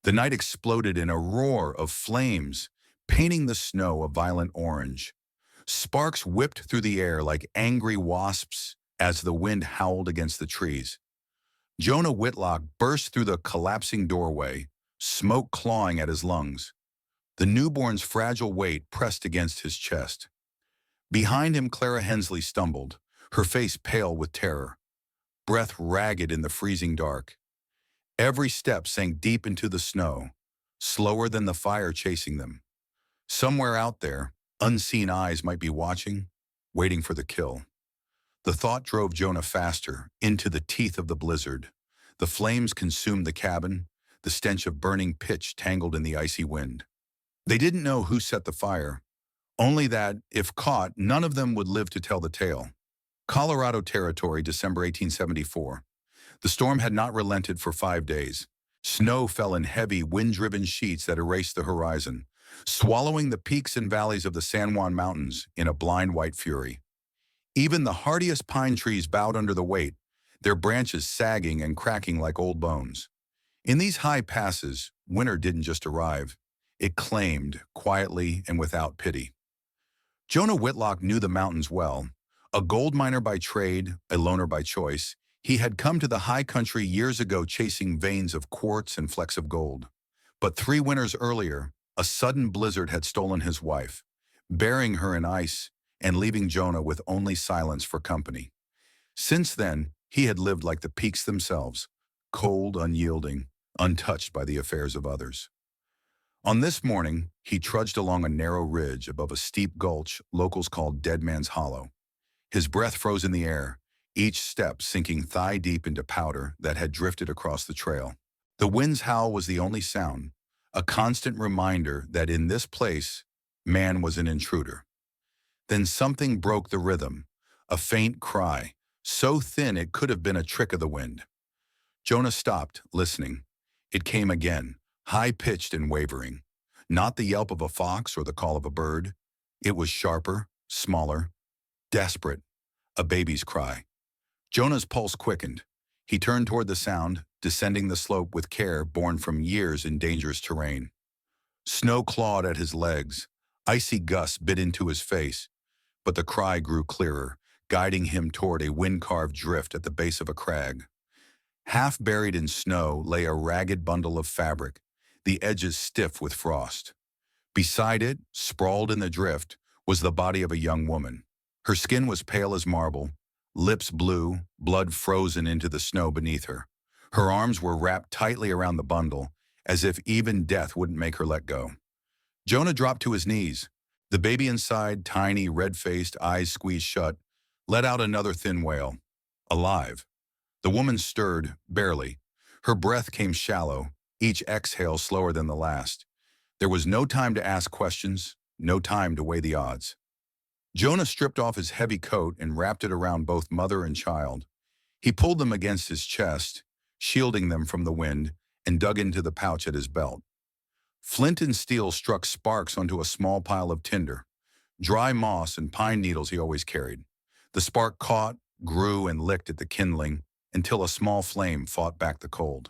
The night exploded in a roar of flames, painting the snow a violent orange. Sparks whipped through the air like angry wasps as the wind howled against the trees. Jonah Whitlock burst through the collapsing doorway, smoke clawing at his lungs. The newborn's fragile weight pressed against his chest. Behind him, Clara Hensley stumbled, her face pale with terror, breath ragged in the freezing dark. Every step sank deep into the snow, slower than the fire chasing them. Somewhere out there, unseen eyes might be watching, waiting for the kill. The thought drove Jonah faster, into the teeth of the blizzard. The flames consumed the cabin, the stench of burning pitch tangled in the icy wind. They didn't know who set the fire, only that, if caught, none of them would live to tell the tale. Colorado Territory, December 1874. The storm had not relented for 5 days. Snow fell in heavy, wind-driven sheets that erased the horizon, swallowing the peaks and valleys of the San Juan Mountains in a blind white fury. Even the hardiest pine trees bowed under the weight, their branches sagging and cracking like old bones. In these high passes, winter didn't just arrive. It claimed, quietly and without pity. Jonah Whitlock knew the mountains well. A gold miner by trade, a loner by choice, he had come to the high country years ago chasing veins of quartz and flecks of gold. But 3 winters earlier, a sudden blizzard had stolen his wife, burying her in ice and leaving Jonah with only silence for company. Since then, he had lived like the peaks themselves, cold, unyielding, untouched by the affairs of others. On this morning, he trudged along a narrow ridge above a steep gulch locals called Dead Man's Hollow. His breath froze in the air, each step sinking thigh-deep into powder that had drifted across the trail. The wind's howl was the only sound, a constant reminder that in this place, man was an intruder. Then something broke the rhythm, a faint cry, so thin it could have been a trick of the wind. Jonah stopped, listening. It came again, high-pitched and wavering. Not the yelp of a fox or the call of a bird. It was sharper, smaller, desperate, a baby's cry. Jonah's pulse quickened. He turned toward the sound, descending the slope with care born from years in dangerous terrain. Snow clawed at his legs. Icy gusts bit into his face. But the cry grew clearer, guiding him toward a wind-carved drift at the base of a crag. Half buried in snow lay a ragged bundle of fabric, the edges stiff with frost. Beside it, sprawled in the drift, was the body of a young woman. Her skin was pale as marble, lips blue, blood frozen into the snow beneath her. Her arms were wrapped tightly around the bundle, as if even death wouldn't make her let go. Jonah dropped to his knees. The baby inside, tiny, red-faced, eyes squeezed shut, let out another thin wail. Alive. The woman stirred, barely. Her breath came shallow, each exhale slower than the last. There was no time to ask questions, no time to weigh the odds. Jonah stripped off his heavy coat and wrapped it around both mother and child. He pulled them against his chest, shielding them from the wind, and dug into the pouch at his belt. Flint and steel struck sparks onto a small pile of tinder, dry moss and pine needles he always carried. The spark caught, grew, and licked at the kindling until a small flame fought back the cold.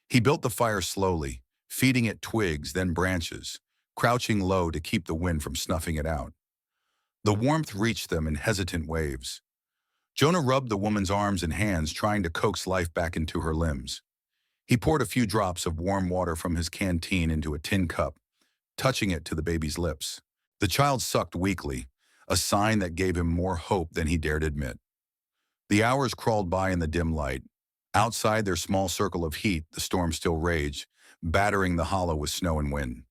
He built the fire slowly, feeding it twigs, then branches, crouching low to keep the wind from snuffing it out. The warmth reached them in hesitant waves. Jonah rubbed the woman's arms and hands, trying to coax life back into her limbs. He poured a few drops of warm water from his canteen into a tin cup, touching it to the baby's lips. The child sucked weakly, a sign that gave him more hope than he dared admit. The hours crawled by in the dim light. Outside their small circle of heat, the storm still raged, battering the hollow with snow and wind.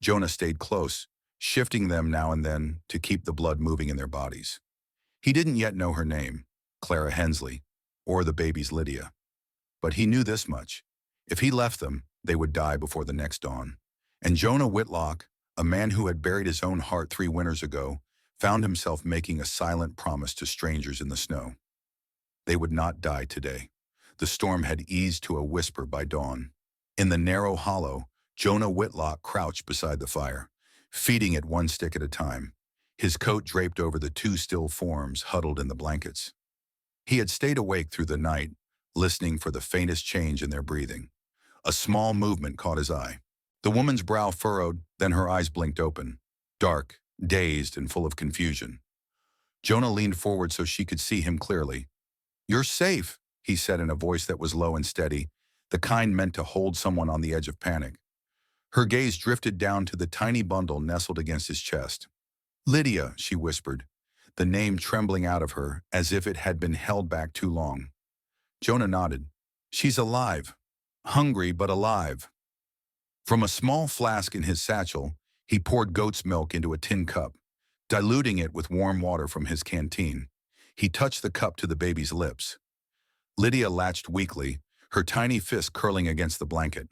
Jonah stayed close, shifting them now and then to keep the blood moving in their bodies. He didn't yet know her name, Clara Hensley, or the baby's Lydia. But he knew this much. If he left them, they would die before the next dawn. And Jonah Whitlock, a man who had buried his own heart 3 winters ago, found himself making a silent promise to strangers in the snow. They would not die today. The storm had eased to a whisper by dawn. In the narrow hollow, Jonah Whitlock crouched beside the fire, feeding it one stick at a time, his coat draped over the 2 still forms huddled in the blankets. He had stayed awake through the night, listening for the faintest change in their breathing. A small movement caught his eye. The woman's brow furrowed, then her eyes blinked open, dark, dazed, and full of confusion. Jonah leaned forward so she could see him clearly. "You're safe," he said in a voice that was low and steady, the kind meant to hold someone on the edge of panic. Her gaze drifted down to the tiny bundle nestled against his chest. "Lydia," she whispered, the name trembling out of her as if it had been held back too long. Jonah nodded. "She's alive. Hungry, but alive." From a small flask in his satchel, he poured goat's milk into a tin cup, diluting it with warm water from his canteen. He touched the cup to the baby's lips. Lydia latched weakly, her tiny fist curling against the blanket.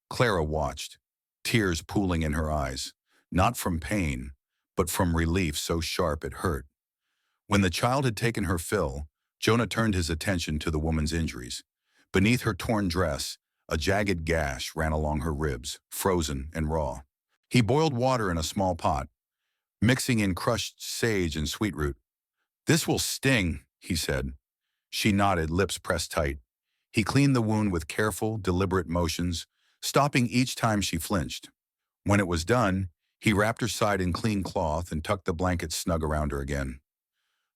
Clara watched, tears pooling in her eyes, not from pain, but from relief so sharp it hurt. When the child had taken her fill, Jonah turned his attention to the woman's injuries. Beneath her torn dress, a jagged gash ran along her ribs, frozen and raw. He boiled water in a small pot, mixing in crushed sage and sweetroot. "This will sting," he said. She nodded, lips pressed tight. He cleaned the wound with careful, deliberate motions, stopping each time she flinched. When it was done, he wrapped her side in clean cloth and tucked the blanket snug around her again.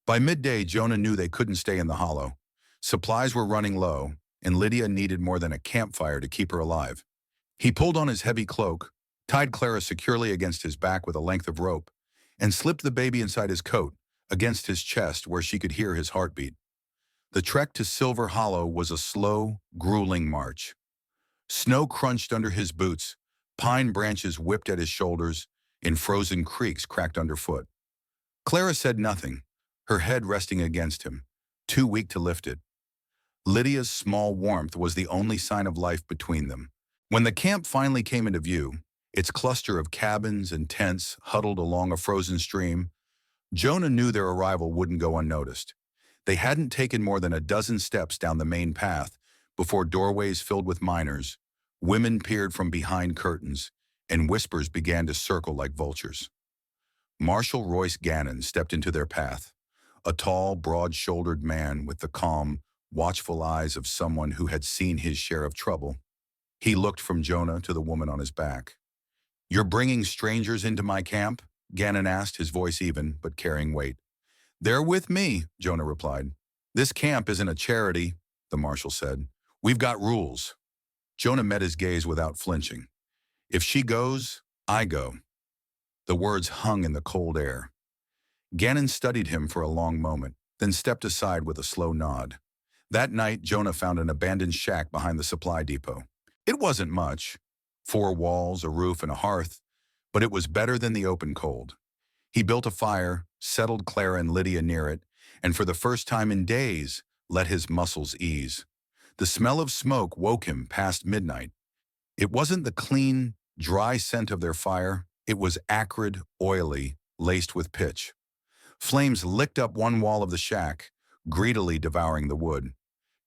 By midday, Jonah knew they couldn't stay in the hollow. Supplies were running low, and Lydia needed more than a campfire to keep her alive. He pulled on his heavy cloak, tied Clara securely against his back with a length of rope, and slipped the baby inside his coat, against his chest where she could hear his heartbeat. The trek to Silver Hollow was a slow, grueling march. Snow crunched under his boots, pine branches whipped at his shoulders, and frozen creeks cracked underfoot. Clara said nothing, her head resting against him, too weak to lift it. Lydia's small warmth was the only sign of life between them. When the camp finally came into view, its cluster of cabins and tents huddled along a frozen stream, Jonah knew their arrival wouldn't go unnoticed. They hadn't taken more than a dozen steps down the main path before doorways filled with miners, women peered from behind curtains, and whispers began to circle like vultures. Marshal Royce Gannon stepped into their path, a tall, broad-shouldered man with the calm, watchful eyes of someone who had seen his share of trouble. He looked from Jonah to the woman on his back. "You're bringing strangers into my camp?" Gannon asked, his voice even, but carrying weight. "They're with me," Jonah replied. "This camp isn't a charity," the marshal said. "We've got rules." Jonah met his gaze without flinching. "If she goes, I go." The words hung in the cold air. Gannon studied him for a long moment, then stepped aside with a slow nod. That night, Jonah found an abandoned shack behind the supply depot. It wasn't much, 4 walls, a roof, and a hearth, but it was better than the open cold. He built a fire, settled Clara and Lydia near it, and for the first time in days, let his muscles ease. The smell of smoke woke him past midnight. It wasn't the clean, dry scent of their fire. It was acrid, oily, laced with pitch. Flames licked up one wall of the shack, greedily devouring the wood.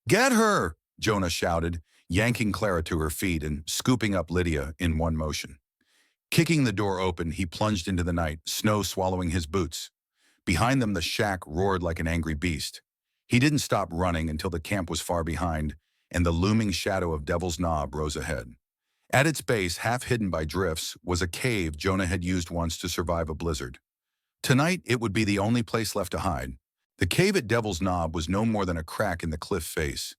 "Get her!" Jonah shouted, yanking Clara to her feet and scooping up Lydia in one motion. Kicking the door open, he plunged into the night, snow swallowing his boots. Behind them, the shack roared like an angry beast. He didn't stop running until the camp was far behind, and the looming shadow of Devil's Knob rose ahead. At its base, half hidden by drifts, was a cave Jonah had used once to survive a blizzard. Tonight, it would be the only place left to hide. The cave at Devil's Knob was no more than a crack in the cliff face,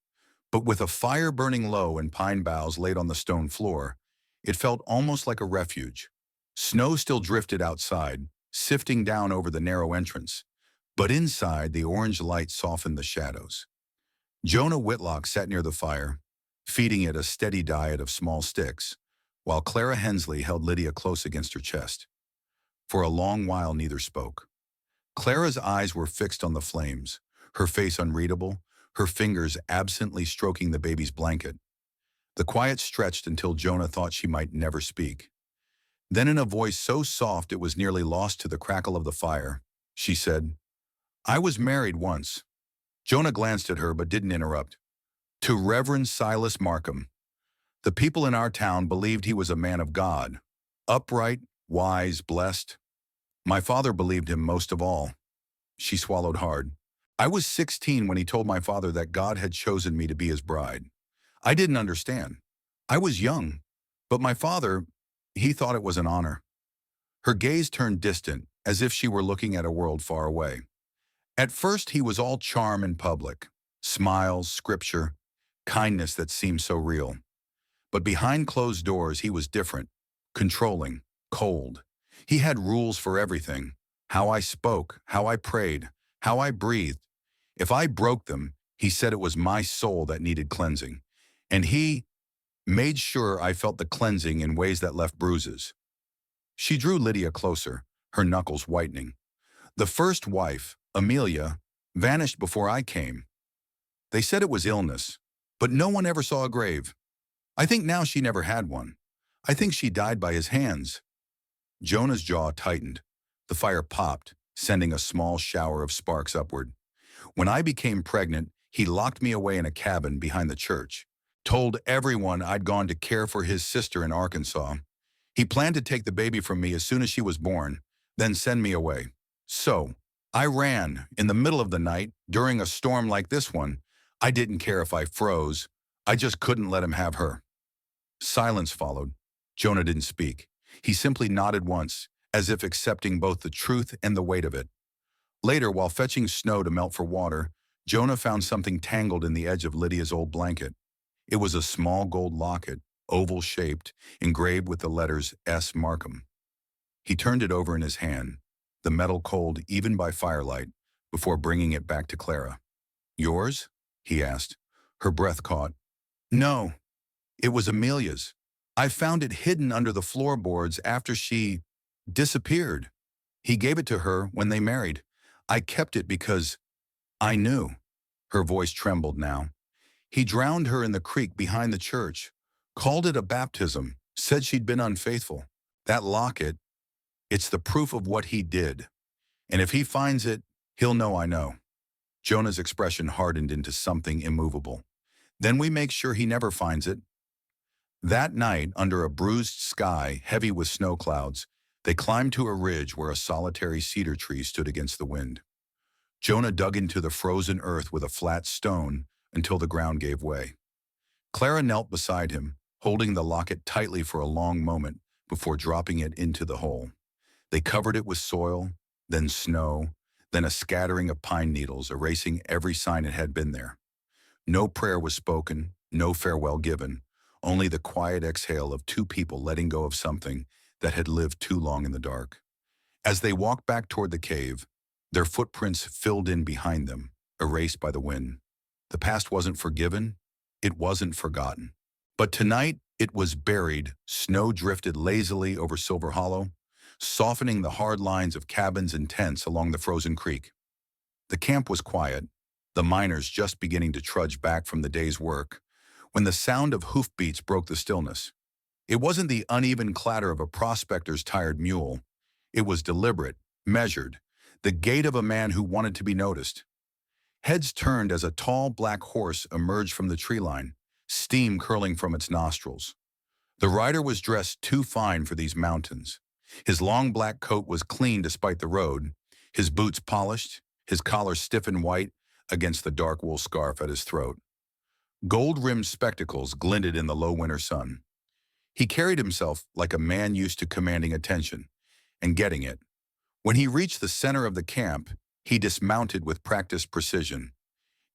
but with a fire burning low and pine boughs laid on the stone floor, it felt almost like a refuge. Snow still drifted outside, sifting down over the narrow entrance, but inside the orange light softened the shadows. Jonah Whitlock sat near the fire, feeding it a steady diet of small sticks, while Clara Hensley held Lydia close against her chest. For a long while, neither spoke. Clara's eyes were fixed on the flames, her face unreadable, her fingers absently stroking the baby's blanket. The quiet stretched until Jonah thought she might never speak. Then in a voice so soft it was nearly lost to the crackle of the fire, she said, "I was married once." Jonah glanced at her but didn't interrupt. "To Reverend Silas Markham. The people in our town believed he was a man of God, upright, wise, blessed. My father believed him most of all." She swallowed hard. "I was 16 when he told my father that God had chosen me to be his bride. I didn't understand. I was young, but my father, he thought it was an honor. Her gaze turned distant, as if she were looking at a world far away. At first, he was all charm in public, smiles, scripture, kindness that seemed so real. But behind closed doors, he was different, controlling, cold. He had rules for everything: how I spoke, how I prayed, how I breathed. If I broke them, he said it was my soul that needed cleansing. And he made sure I felt the cleansing in ways that left bruises. She drew Lydia closer, her knuckles whitening. The first wife, Amelia, vanished before I came. They said it was illness, but no one ever saw a grave. I think now she never had one. I think she died by his hands. Jonah's jaw tightened. The fire popped, sending a small shower of sparks upward. When I became pregnant, he locked me away in a cabin behind the church, told everyone I'd gone to care for his sister in Arkansas. He planned to take the baby from me as soon as she was born, then send me away. So, I ran in the middle of the night during a storm like this one. I didn't care if I froze. I just couldn't let him have her. Silence followed. Jonah didn't speak. He simply nodded once, as if accepting both the truth and the weight of it. Later, while fetching snow to melt for water, Jonah found something tangled in the edge of Lydia's old blanket. It was a small gold locket, oval-shaped, engraved with the letters S. Markham. He turned it over in his hand, the metal cold even by firelight, before bringing it back to Clara. "Yours?" he asked. Her breath caught. "No, it was Amelia's. I found it hidden under the floorboards after she disappeared. He gave it to her when they married. I kept it because I knew." Her voice trembled now. "He drowned her in the creek behind the church, called it a baptism, said she'd been unfaithful. That locket, it's the proof of what he did. And if he finds it, he'll know I know." Jonah's expression hardened into something immovable. "Then we make sure he never finds it." That night, under a bruised sky heavy with snow clouds, they climbed to a ridge where a solitary cedar tree stood against the wind. Jonah dug into the frozen earth with a flat stone until the ground gave way. Clara knelt beside him, holding the locket tightly for a long moment before dropping it into the hole. They covered it with soil, then snow, then a scattering of pine needles, erasing every sign it had been there. No prayer was spoken, no farewell given, only the quiet exhale of two people letting go of something that had lived too long in the dark. As they walked back toward the cave, their footprints filled in behind them, erased by the wind. The past wasn't forgiven, it wasn't forgotten. But tonight, it was buried. Snow drifted lazily over Silver Hollow, softening the hard lines of cabins and tents along the frozen creek. The camp was quiet, the miners just beginning to trudge back from the day's work, when the sound of hoofbeats broke the stillness. It wasn't the uneven clatter of a prospector's tired mule. It was deliberate, measured, the gait of a man who wanted to be noticed. Heads turned as a tall black horse emerged from the tree line, steam curling from its nostrils. The rider was dressed too fine for these mountains. His long black coat was clean despite the road, his boots polished, his collar stiff and white against the dark wool scarf at his throat. Gold-rimmed spectacles glinted in the low winter sun. He carried himself like a man used to commanding attention and getting it. When he reached the center of the camp, he dismounted with practiced precision.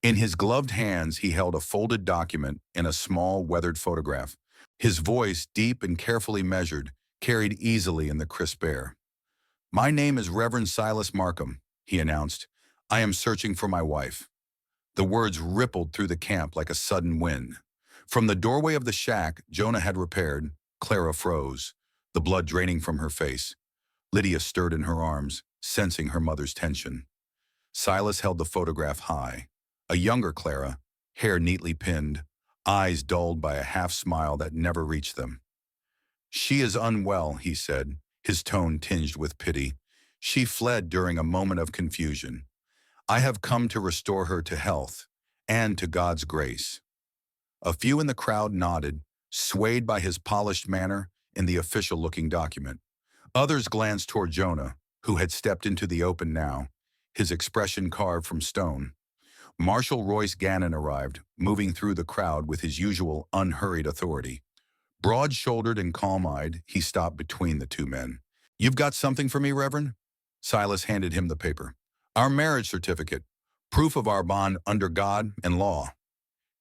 In his gloved hands, he held a folded document and a small, weathered photograph. His voice, deep and carefully measured, carried easily in the crisp air. "My name is Reverend Silas Markham," he announced. "I am searching for my wife." The words rippled through the camp like a sudden wind. From the doorway of the shack Jonah had repaired, Clara froze, the blood draining from her face. Lydia stirred in her arms, sensing her mother's tension. Silas held the photograph high. A younger Clara, hair neatly pinned, eyes dulled by a half-smile that never reached them. "She is unwell," he said, his tone tinged with pity. "She fled during a moment of confusion. I have come to restore her to health and to God's grace." A few in the crowd nodded, swayed by his polished manner and the official-looking document. Others glanced toward Jonah, who had stepped into the open now, his expression carved from stone. Marshal Royce Gannon arrived, moving through the crowd with his usual unhurried authority. Broad-shouldered and calm-eyed, he stopped between the two men. "You've got something for me, Reverend?" Silas handed him the paper. "Our marriage certificate, proof of our bond under God and law."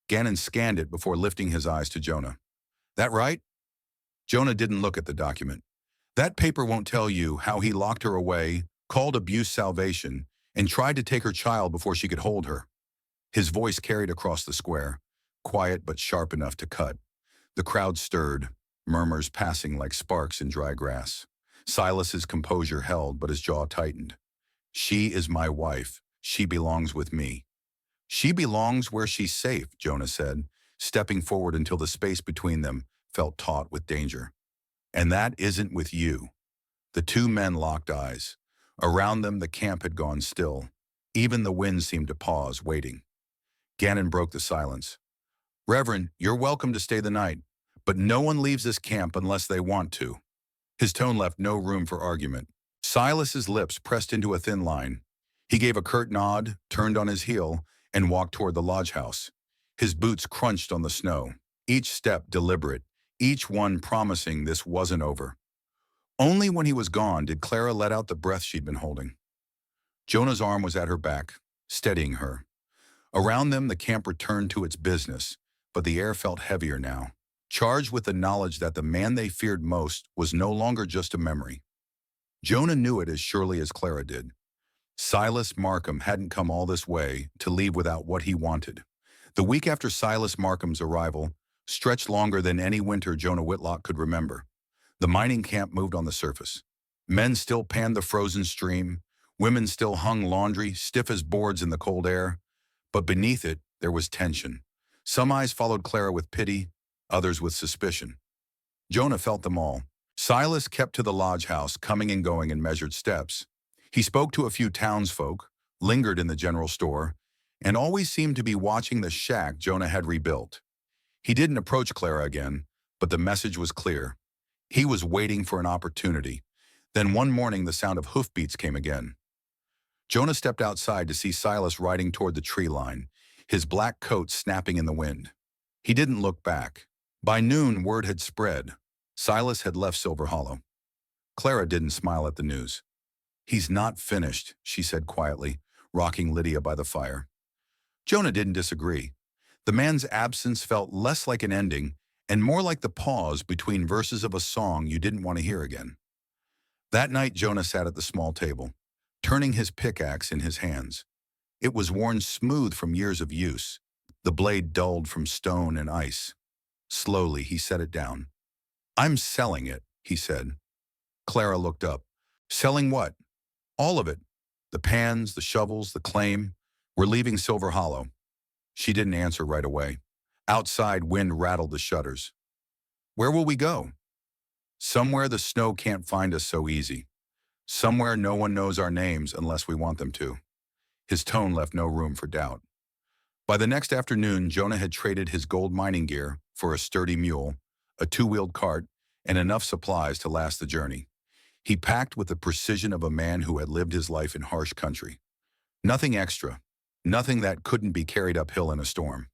Gannon scanned it before lifting his eyes to Jonah. "That right?" Jonah didn't look at the document. "That paper won't tell you how he locked her away, called abuse salvation, and tried to take her child before she could hold her." His voice carried across the square, quiet but sharp enough to cut. The crowd stirred, murmurs passing like sparks in dry grass. Silas's composure held, but his jaw tightened. "She is my wife. She belongs with me." "She belongs where she's safe," Jonah said, stepping forward until the space between them felt taut with danger. "And that isn't with you." The two men locked eyes. Around them, the camp had gone still. Even the wind seemed to pause, waiting. Gannon broke the silence. "Reverend, you're welcome to stay the night, but no one leaves this camp unless they want to." His tone left no room for argument. Silas's lips pressed into a thin line. He gave a curt nod, turned on his heel, and walked toward the lodge house. His boots crunched on the snow, each step deliberate, each one promising this wasn't over. Only when he was gone did Clara let out the breath she'd been holding. Jonah's arm was at her back, steadying her. Around them, the camp returned to its business, but the air felt heavier now, charged with the knowledge that the man they feared most was no longer just a memory. Jonah knew it as surely as Clara did. Silas Markham hadn't come all this way to leave without what he wanted. The week after Silas Markham's arrival stretched longer than any winter Jonah Whitlock could remember. The mining camp moved on the surface. Men still panned the frozen stream. Women still hung laundry, stiff as boards in the cold air. But beneath it, there was tension. Some eyes followed Clara with pity, others with suspicion. Jonah felt them all. Silas kept to the lodge house, coming and going in measured steps. He spoke to a few townsfolk, lingered in the general store, and always seemed to be watching the shack Jonah had rebuilt. He didn't approach Clara again, but the message was clear. He was waiting for an opportunity. Then one morning the sound of hoofbeats came again. Jonah stepped outside to see Silas riding toward the tree line, his black coat snapping in the wind. He didn't look back. By noon, word had spread. Silas had left Silver Hollow. Clara didn't smile at the news. "He's not finished," she said quietly, rocking Lydia by the fire. Jonah didn't disagree. The man's absence felt less like an ending and more like the pause between verses of a song you didn't want to hear again. That night, Jonah sat at the small table, turning his pickaxe in his hands. It was worn smooth from years of use, the blade dulled from stone and ice. Slowly, he set it down. "I'm selling it," he said. Clara looked up. "Selling what?" "All of it. The pans, the shovels, the claim. We're leaving Silver Hollow." She didn't answer right away. Outside, wind rattled the shutters. "Where will we go?" "Somewhere the snow can't find us so easy. Somewhere no one knows our names unless we want them to." His tone left no room for doubt. By the next afternoon, Jonah had traded his gold mining gear for a sturdy mule, a two-wheeled cart, and enough supplies to last the journey. He packed with the precision of a man who had lived his life in harsh country. Nothing extra, nothing that couldn't be carried uphill in a storm.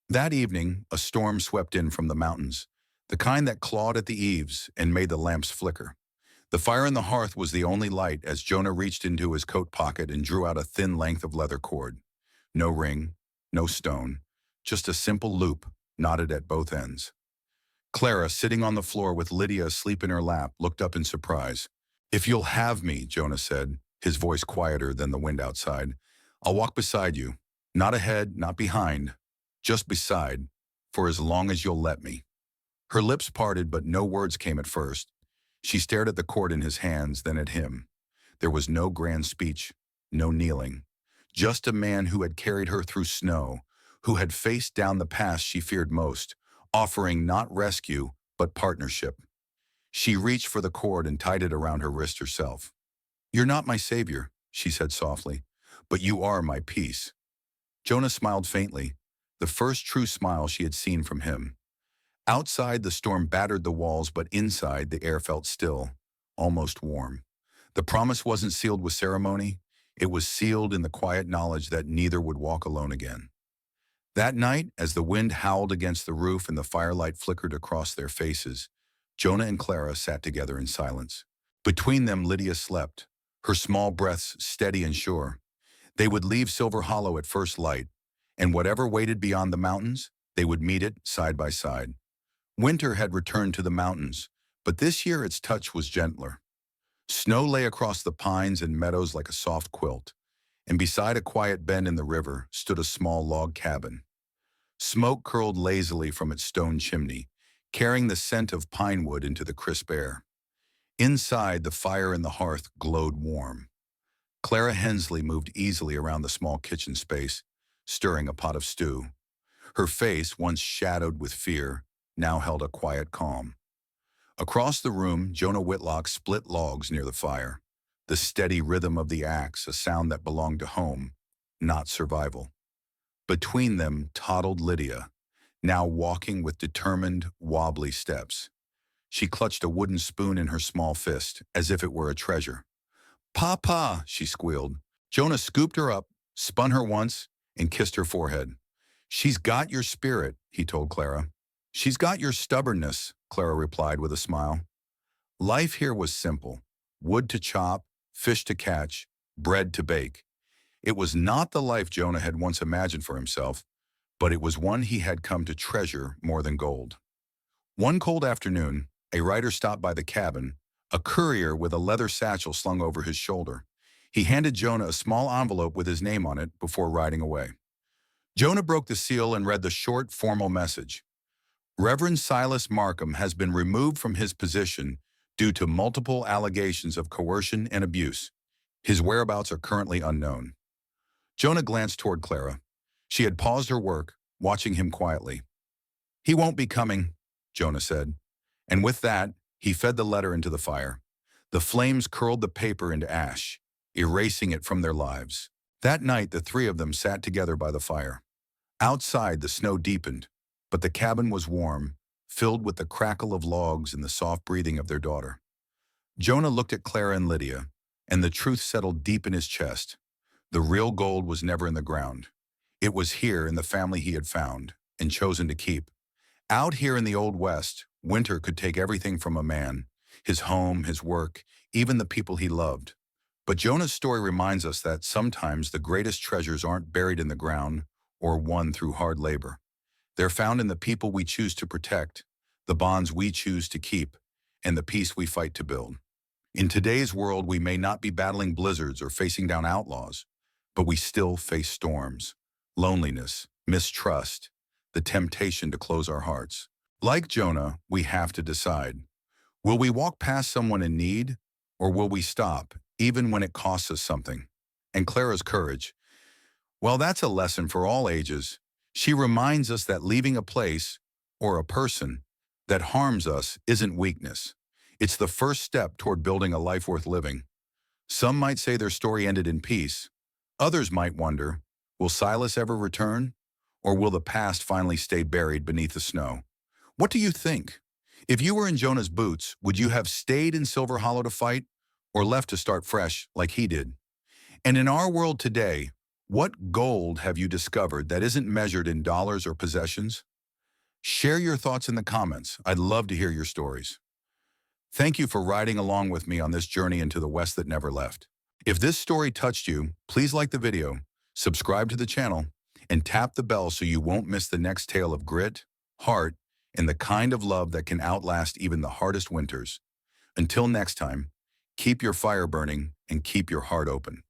That evening, a storm swept in from the mountains, the kind that clawed at the eaves and made the lamps flicker. The fire in the hearth was the only light as Jonah reached into his coat pocket and drew out a thin length of leather cord. No ring, no stone, just a simple loop, knotted at both ends. Clara, sitting on the floor with Lydia asleep in her lap, looked up in surprise. "If you'll have me," Jonah said, his voice quieter than the wind outside, "I'll walk beside you. Not ahead, not behind, just beside, for as long as you'll let me." Her lips parted, but no words came at first. She stared at the cord in his hands, then at him. There was no grand speech, no kneeling. Just a man who had carried her through snow, who had faced down the past she feared most, offering not rescue, but partnership. She reached for the cord and tied it around her wrist herself. "You're not my savior," she said softly, "but you are my peace." Jonah smiled faintly, the first true smile she had seen from him. Outside, the storm battered the walls, but inside, the air felt still, almost warm. The promise wasn't sealed with ceremony. It was sealed in the quiet knowledge that neither would walk alone again. That night, as the wind howled against the roof and the firelight flickered across their faces, Jonah and Clara sat together in silence. Between them, Lydia slept, her small breaths steady and sure. They would leave Silver Hollow at first light, and whatever waited beyond the mountains, they would meet it side by side. Winter had returned to the mountains, but this year its touch was gentler. Snow lay across the pines and meadows like a soft quilt, and beside a quiet bend in the river stood a small log cabin. Smoke curled lazily from its stone chimney, carrying the scent of pine wood into the crisp air. Inside, the fire in the hearth glowed warm. Clara Hensley moved easily around the small kitchen space, stirring a pot of stew. Her face, once shadowed with fear, now held a quiet calm. Across the room, Jonah Whitlock split logs near the fire, the steady rhythm of the axe, a sound that belonged to home, not survival. Between them toddled Lydia, now walking with determined, wobbly steps. She clutched a wooden spoon in her small fist, as if it were a treasure. "Papa," she squealed. Jonah scooped her up, spun her once, and kissed her forehead. "She's got your spirit," he told Clara. "She's got your stubbornness," Clara replied with a smile. Life here was simple: wood to chop, fish to catch, bread to bake. It was not the life Jonah had once imagined for himself, but it was one he had come to treasure more than gold. One cold afternoon, a rider stopped by the cabin, a courier with a leather satchel slung over his shoulder. He handed Jonah a small envelope with his name on it before riding away. Jonah broke the seal and read the short, formal message. Reverend Silas Markham has been removed from his position due to multiple allegations of coercion and abuse. His whereabouts are currently unknown. Jonah glanced toward Clara. She had paused her work, watching him quietly. "He won't be coming," Jonah said. And with that, he fed the letter into the fire. The flames curled the paper into ash, erasing it from their lives. That night, the three of them sat together by the fire. Outside, the snow deepened, but the cabin was warm, filled with the crackle of logs and the soft breathing of their daughter. Jonah looked at Clara and Lydia, and the truth settled deep in his chest. The real gold was never in the ground. It was here in the family he had found and chosen to keep. Out here in the Old West, winter could take everything from a man: his home, his work, even the people he loved. But Jonah's story reminds us that sometimes the greatest treasures aren't buried in the ground or won through hard labor. They're found in the people we choose to protect, the bonds we choose to keep, and the peace we fight to build. In today's world, we may not be battling blizzards or facing down outlaws, but we still face storms, loneliness, mistrust, the temptation to close our hearts. Like Jonah, we have to decide: will we walk past someone in need, or will we stop, even when it costs us something? And Clara's courage, well, that's a lesson for all ages. She reminds us that leaving a place, or a person, that harms us isn't weakness. It's the first step toward building a life worth living. Some might say their story ended in peace. Others might wonder, will Silas ever return? Or will the past finally stay buried beneath the snow? What do you think? If you were in Jonah's boots, would you have stayed in Silver Hollow to fight, or left to start fresh like he did? And in our world today, what gold have you discovered that isn't measured in dollars or possessions? Share your thoughts in the comments. I'd love to hear your stories. Thank you for riding along with me on this journey into the West that never left. If this story touched you, please like the video, subscribe to the channel, and tap the bell so you won't miss the next tale of grit, heart, and the kind of love that can outlast even the hardest winters. Until next time, keep your fire burning and keep your heart open.